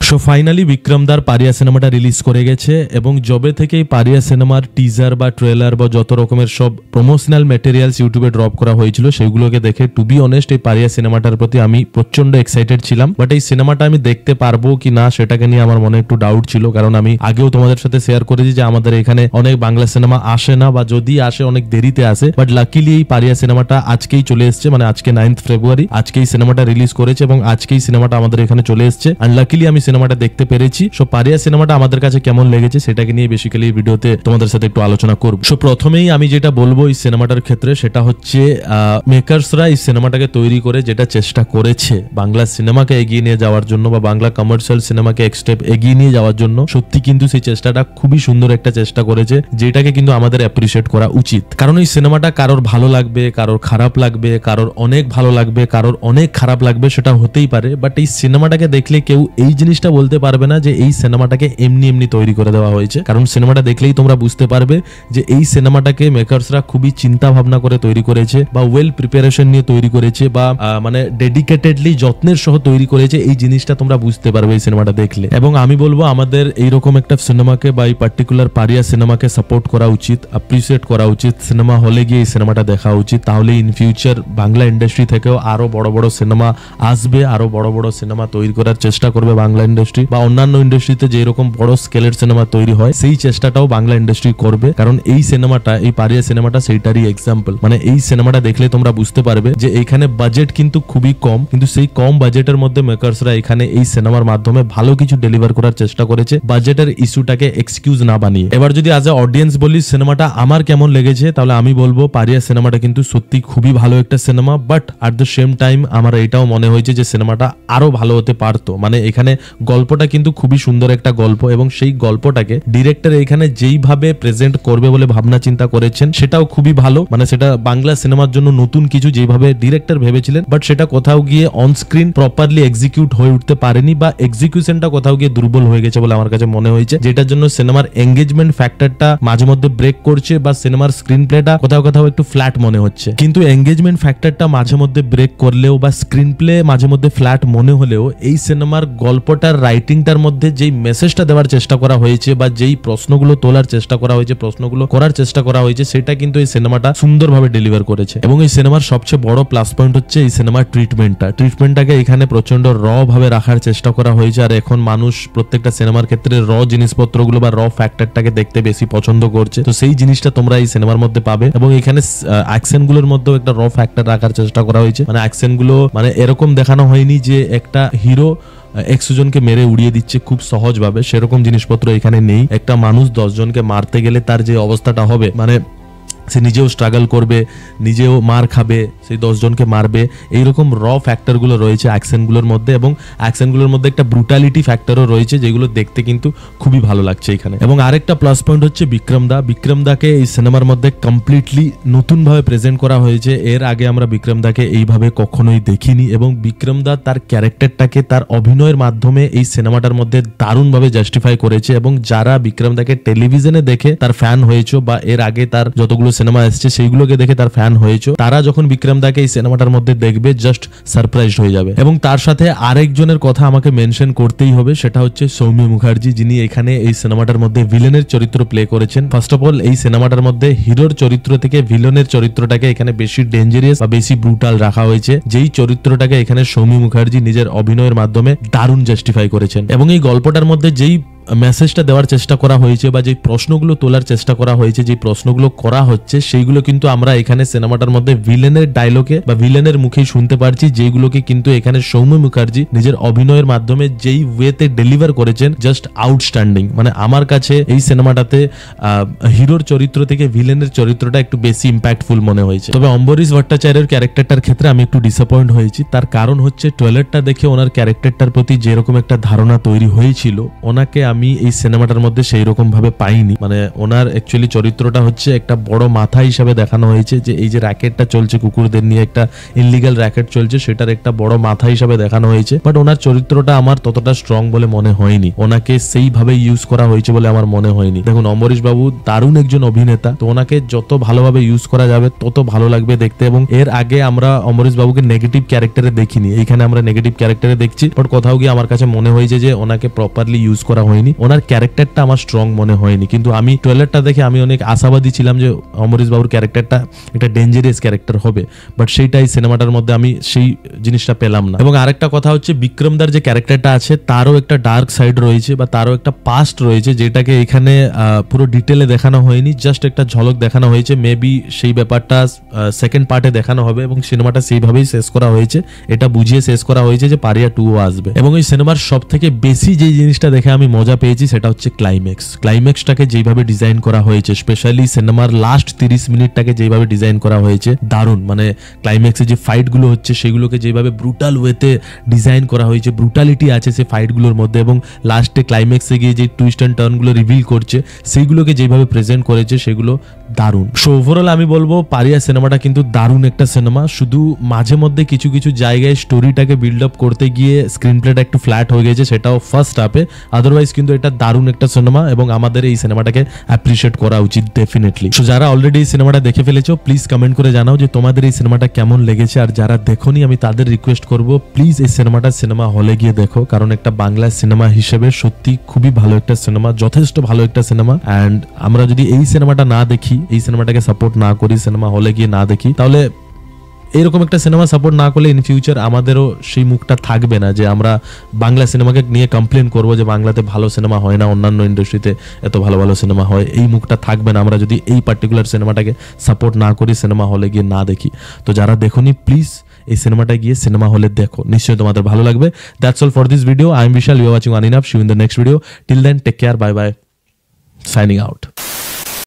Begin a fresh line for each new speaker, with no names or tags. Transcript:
So finally বিক্রমদার পারিয়া সিনেমাটা release করে গেছে এবং জবে থেকে এই পারিয়া সিনেমার টিজার বা ট্রেলার বা যত রকমের সব প্রমোশনাল ম্যাটেরিয়ালস ইউটিউবে ড্রপ করা হয়েছিল সেগুলোকে দেখে টু বি অনেস্ট এই পারিয়া সিনেমাটার প্রতি আমি প্রচন্ড এক্সাইটেড ছিলাম। বাট এই সিনেমাটা আমি দেখতে পারবো কি না সেটাকে নিয়ে আমার মনে একটু ডাউট ছিল, কারণ আমি আগেও তোমাদের সাথে শেয়ার করেছি যে আমাদের এখানে অনেক বাংলা সিনেমা আসে না বা যদি আসে অনেক দেরিতে আসে। বাট লাকিলি এই পারিয়া সিনেমাটা আজকেই চলে এসছে, মানে আজকে 9th ফেব্রুয়ারি আজকেই সিনেমাটা রিলিজ করেছে এবং আজকেই সিনেমাটা আমাদের এখানে চলে এসছে। আর লাকিলি আমি সিনেমাটা দেখতে পেরেছি। সো পারিয়া সিনেমাটা আমাদের কাছে কেমন লেগেছে সেটাকে নিয়ে বেসিক্যালি ভিডিওতে তোমাদের সাথে একটু আলোচনা করব। সো প্রথমেই আমি যেটা বলবো এই সিনেমাটার ক্ষেত্রে সেটা হচ্ছে মেকার্সরা এই সিনেমাটাকে তৈরি করে যেটা চেষ্টা করেছে বাংলা সিনেমাকে এগিয়ে নিয়ে যাওয়ার জন্য বা বাংলা কমার্শিয়াল সিনেমাকে এক স্টেপ এগিয়ে নিয়ে যাওয়ার জন্য, সত্যি কিন্তু সেই চেষ্টাটা খুবই সুন্দর একটা চেষ্টা করেছে, যেটাকে কিন্তু আমাদের অ্যাপ্রিশিয়েট করা উচিত। কারণ এই সিনেমাটা কারোর ভালো লাগবে, কারোর খারাপ লাগবে, কারোর অনেক ভালো লাগবে, কারোর অনেক খারাপ লাগবে, সেটা হতেই পারে। বাট এই সিনেমাটাকে দেখলে কেউ এই জিনিসটা বলতে পারবে না যে এই সিনেমাটাকে এমনি এমনি তৈরি করে দেওয়া হয়েছে, কারণ সিনেমাটা দেখলেই তোমরা বুঝতে পারবে যে এই সিনেমাটাকে মেকার্সরা খুবই চিন্তা ভাবনা করে তৈরি করেছে বা ওয়েল প্রিপারেশন নিয়ে তৈরি করেছে বা মানে ডেডিকেটেডলি যত্নের সহ তৈরি করেছে। এই জিনিসটা তোমরা বুঝতে পারবে এই সিনেমাটা দেখলে। এবং আমি বলবো আমাদের এইরকম একটা সিনেমাকে বা এই পার্টিকুলার পারিয়া সিনেমাকে সাপোর্ট করা উচিত, অ্যাপ্রিসিয়েট করা উচিত, সিনেমা হলে গিয়ে এই সিনেমাটা দেখা উচিত। তাহলে ইন ফিউচার বাংলা ইন্ডাস্ট্রি থেকেও আরো বড় বড় সিনেমা আসবে, আরো বড় বড় সিনেমা তৈরি করার চেষ্টা করবে বাংলা ইন্ডাস্ট্রি, বা অন্যান্য ইন্ডাস্ট্রিতে যেরকম বড় স্কেলের সিনেমা তৈরি হয় সেই চেষ্টাটাও বাংলা ইন্ডাস্ট্রি করবে। কারণ এই সিনেমাটা, এই পারিয়া সিনেমাটা সেইটারই এক্সাম্পল। মানে এই সিনেমাটা দেখলে তোমরা বুঝতে পারবে যে এখানে বাজেট কিন্তু খুবই কম, কিন্তু সেই কম বাজেটের মধ্যে মেকার্সরা এখানে এই সিনেমার মাধ্যমে ভালো কিছু ডেলিভার করার চেষ্টা করেছে, বাজেটের ইস্যুটাকে এক্সকিউজ না বানিয়ে। এবার যদি আজ এ অডিয়েন্স বলি সিনেমাটা আমার কেমন লেগেছে, তাহলে আমি বলবো পারিয়া সিনেমাটা কিন্তু সত্যি খুবই ভালো একটা cinema. But at the same time আমার এটাও মনে হয়েছে যে সিনেমাটা আরো ভালো হতে পারতো। মানে এখানে গল্পটা কিন্তু খুবই সুন্দর একটা গল্প এবং সেই গল্পটাকে ডিরেক্টর এখানে যেইভাবে প্রেজেন্ট করবে বলে ভাবনা চিন্তা করেছেন সেটাও খুবই ভালো। মানে সেটা বাংলা সিনেমার জন্য নতুন কিছু যেভাবে ডিরেক্টর ভেবেছিলেন, বাট সেটা কোথাও গিয়ে অন স্ক্রিন প্রপারলি এক্সিকিউট হয়ে উঠতে পারেনি বা এক্সিকিউশনটা কোথাও গিয়ে দুর্বল হয়ে গেছে বলে আমার কাছে মনে হয়েছে, যেটার জন্য সিনেমার এঙ্গেজমেন্ট ফ্যাক্টরটা মাঝে মধ্যে ব্রেক করছে বা সিনেমার স্ক্রিন প্লেটা কোথাও কোথাও একটু ফ্ল্যাট মনে হচ্ছে। কিন্তু এঙ্গেজমেন্ট ফ্যাক্টরটা মাঝে মধ্যে ব্রেক করলেও বা স্ক্রিন প্লে মাঝে মধ্যে ফ্ল্যাট মনে হলেও এই সিনেমার গল্পটার রাইটিংটার মধ্যে যেই মেসেজটা দেওয়ার চেষ্টা করা হয়েছে বা যেই প্রশ্নগুলো তোলার চেষ্টা করা হয়েছে, প্রশ্নগুলো করার চেষ্টা করা হয়েছে, সেটা কিন্তু এই সিনেমাটা সুন্দরভাবে ডেলিভার করেছে। এবং এই সিনেমার সবচেয়ে বড় প্লাস পয়েন্ট হচ্ছে এই সিনেমার ট্রিটমেন্টটাকে এখানে প্রচন্ড র ভাবে রাখার চেষ্টা করা হয়েছে। আর এখন মানুষ প্রত্যেকটা সিনেমার ক্ষেত্রে র জিনিসপত্রগুলো বা র ফ্যাক্টরটাকে দেখতে বেশি পছন্দ করছে, তো সেই জিনিসটা তোমরা এই সিনেমার মধ্যে পাবে। এবং এখানে অ্যাকশন গুলোর মধ্যেও একটা র ফ্যাক্টর রাখার চেষ্টা করা হয়েছে। মানে অ্যাকশন গুলো মানে এরকম দেখানো হয়নি যে একটা হিরো 100 জনকে মেরে উড়িয়ে দিচ্ছে খুব সহজভাবে, সেরকম জিনিসপত্র এখানে নেই। একটা মানুষ 10 জনকে মারতে গেলে তার যে অবস্থাটা হবে, মানে সে নিজেও স্ট্রাগল করবে, নিজেও মার খাবে, সেই 10 জনকে মারবে, এইরকম র ফ্যাক্টরগুলো রয়েছে অ্যাকশনগুলোর মধ্যে। এবং অ্যাকশনগুলোর মধ্যে একটা ব্রুটালিটি ফ্যাক্টরও রয়েছে যেগুলো দেখতে কিন্তু খুবই ভালো লাগছে এখানে। এবং আরেকটা প্লাস পয়েন্ট হচ্ছে বিক্রমদাকে এই সিনেমার মধ্যে কমপ্লিটলি নতুনভাবে প্রেজেন্ট করা হয়েছে। এর আগে আমরা বিক্রমদাকে এইভাবে কখনোই দেখিনি এবং বিক্রমদা তার ক্যারেক্টারটাকে তার অভিনয়ের মাধ্যমে এই সিনেমাটার মধ্যে দারুণভাবে জাস্টিফাই করেছে। এবং যারা বিক্রমদাকে টেলিভিশনে দেখে তার ফ্যান হয়েছে বা এর আগে তার যতগুলো সিনেমা এসছে সেইগুলোকে দেখে তার ফ্যান হয়েছে, তারা যখন বিক্রমদাকে এই সিনেমাটার মধ্যে দেখবে জাস্ট সারপ্রাইজড হয়ে যাবে। এবং তার সাথে আরেকজনের কথা আমাকে মেনশন করতেই হবে, সেটা হচ্ছে সৌম্য মুখার্জি, যিনি এখানে এই সিনেমাটার মধ্যে ভিলেনের চরিত্র প্লে করেছেন। ফার্স্ট অফ অল এই সিনেমাটার মধ্যে হিরোর চরিত্র থেকে ভিলেনের চরিত্রটাকে এখানে বেশি ডেঞ্জারিয়াস বা বেশি ব্রুটাল রাখা হয়েছে, যেই চরিত্রটাকে এখানে সৌম্য মুখার্জি নিজের অভিনয়ের মাধ্যমে দারুণ জাস্টিফাই করেছেন। এবং এই গল্পটার মধ্যে যেই মেসেজটা দেওয়ার চেষ্টা করা হয়েছে বা যে প্রশ্নগুলো তোলার চেষ্টা করা হয়েছে, যে প্রশ্নগুলো করা হচ্ছে সেইগুলো কিন্তু আমরা এখানে সিনেমাটার মধ্যে ভিলেনের ডায়লগে বা ভিলেনের মুখেই শুনতে পারছি, যেগুলোকে কিন্তু এখানে সৌম্য মুখার্জি নিজের অভিনয়ের মাধ্যমে যেই ওয়েতে ডেলিভার করেছেন জাস্ট আউটস্ট্যান্ডিং। মানে আমার কাছে এই সিনেমাটাতে হিরোর চরিত্র থেকে ভিলেনের চরিত্রটা একটু বেশি ইম্প্যাক্টফুল মনে হয়েছে। তবে অম্বরীশ ভট্টাচার্যের ক্যারেক্টারটার ক্ষেত্রে আমি একটু ডিসঅ্যাপয়েন্ট হয়েছি। তার কারণ হচ্ছে ট্রেলারটা দেখে ওনার ক্যারেক্টারটার প্রতি যেরকম একটা ধারণা তৈরি হয়েছিল, ওনাকে আমি এই সিনেমাটার মধ্যে সেই রকম ভাবে পাইনি। মানে ওনার অ্যাকচুয়ালি চরিত্রটা হচ্ছে একটা বড় মাথা হিসাবে দেখানো হয়েছে, যে এই যে র্যাকেটটা চলছে কুকুরদের নিয়ে একটা ইললিগাল র্যাকেট চলছে, সেটার একটা বড় মাথা হিসাবে দেখানো হয়েছে। বাট ওনার চরিত্রটা আমার ততটা স্ট্রং বলে মনে হয়নি, ওনাকে সেইভাবে ইউজ করা হয়েছে বলে আমার মনে হয়নি। দেখুন অম্বরীশ বাবু দারুণ একজন অভিনেতা, তো ওনাকে যত ভালোভাবে ইউজ করা যাবে তত ভালো লাগবে দেখতে। এবং এর আগে আমরা অম্বরীশ বাবুকে নেগেটিভ ক্যারেক্টারে দেখিনি, এইখানে আমরা নেগেটিভ ক্যারেক্টারে দেখছি। বাট কোথাও গিয়ে আমার কাছে মনে হয়েছে যে ওনাকে প্রপারলি ইউজ করা হয়নি, ওনার ক্যারেক্টারটা আমার স্ট্রং মনে হয়নি। কিন্তু আমি ট্রেলারটা দেখে আমি অনেক আশাবাদী ছিলাম যে অম্বরীশ বাবুর ক্যারেক্টারটা একটা ডেঞ্জারাস ক্যারেক্টার হবে, বাট সেইটাই সিনেমাটার মধ্যে আমি সেই জিনিসটা পেলাম না। এবং আরেকটা কথা হচ্ছে বিক্রমদার যে ক্যারেক্টারটা আছে তারও একটা ডার্ক সাইড রয়েছে বা তারও একটা পাস্ট রয়েছে, যেটাকে এখানে পুরো ডিটেলে দেখানো হয়নি, জাস্ট একটা ঝলক দেখানো হয়েছে। মেবি সেই ব্যাপারটা সেকেন্ড পার্টে দেখানো হবে এবং সিনেমাটা সেইভাবেই শেষ করা হয়েছে, এটা বুঝিয়ে শেষ করা হয়েছে যে পারিয়া 2 আসবে। এবং এই সিনেমার সব থেকে বেশি যে জিনিসটা দেখে আমি মজা পেয়েছি সেটা হচ্ছে ক্লাইম্যাক্সটাকে যেভাবে ডিজাইন করা হয়েছে, স্পেশালি সিনেমার লাস্ট 30 মিনিটটাকে যেভাবে ডিজাইন করা হয়েছে দারুণ। মানে ক্লাইম্যাক্সে যে ফাইটগুলো হচ্ছে সেগুলোকে যেভাবে ব্রুটাল ওয়েতে ডিজাইন করা হয়েছে, ব্রুটালিটি আছে সেই ফাইটগুলোর মধ্যে, এবং লাস্টে ক্লাইম্যাক্সে গিয়ে যে টুইস্ট অ্যান্ড টার্নগুলো রিভিল করছে সেইগুলোকে যেভাবে প্রেজেন্ট করেছে সেগুলো দারুণ। সো ওভারঅল আমি বলবো পারিয়া সিনেমাটা কিন্তু দারুণ একটা সিনেমা, শুধু মাঝে মধ্যে কিছু কিছু জায়গায় স্টোরিটাকে বিল্ড আপ করতে গিয়ে স্ক্রিন প্লেটা একটু ফ্ল্যাট হয়ে গেছে, সেটাও ফার্স্ট হাফে। আদারওয়াইজ কিন্তু এটা দারুণ একটা সিনেমা এবং আমাদের এই সিনেমাটাকে অ্যাপ্রিশিয়েট করা উচিত ডেফিনেটলি। সো যারা অলরেডি এই সিনেমাটা দেখে ফেলেছো প্লিজ কমেন্ট করে জানাও যে তোমাদের এই সিনেমাটা কেমন লেগেছে, আর যারা দেখোনি আমি তাদের রিকোয়েস্ট করব প্লিজ এই সিনেমাটা সিনেমা হলে গিয়ে দেখো, কারণ একটা বাংলা সিনেমা হিসেবে সত্যি খুবই ভালো একটা সিনেমা, যথেষ্ট ভালো একটা সিনেমা। অ্যান্ড আমরা যদি এই সিনেমাটা না দেখি, এই সিনেমাটাকে সাপোর্ট না করি, সিনেমা হলে গিয়ে না দেখি, তাহলে এরকম একটা সিনেমা সাপোর্ট না করলে ইন ফিউচার আমাদেরও সেই মুখটা থাকবে না যে আমরা বাংলা সিনেমাকে নিয়ে কমপ্লেন করবো যে বাংলাতে ভালো সিনেমা হয় না, অন্যান্য ইন্ডাস্ট্রিতে এত ভালো ভালো সিনেমা হয়। এই মুখটা থাকবে না আমরা যদি এই পার্টিকুলার সিনেমাটাকে সাপোর্ট না করি, সিনেমা হলে গিয়ে না দেখি। তো যারা দেখোনি প্লিজ এই সিনেমাটা গিয়ে সিনেমা হলে দেখো, নিশ্চয়ই তোমাদের ভালো লাগবে। That's all for this video. I am Vishal, you are watching one enough. See you in the next video. Till then take care, bye bye, signing out.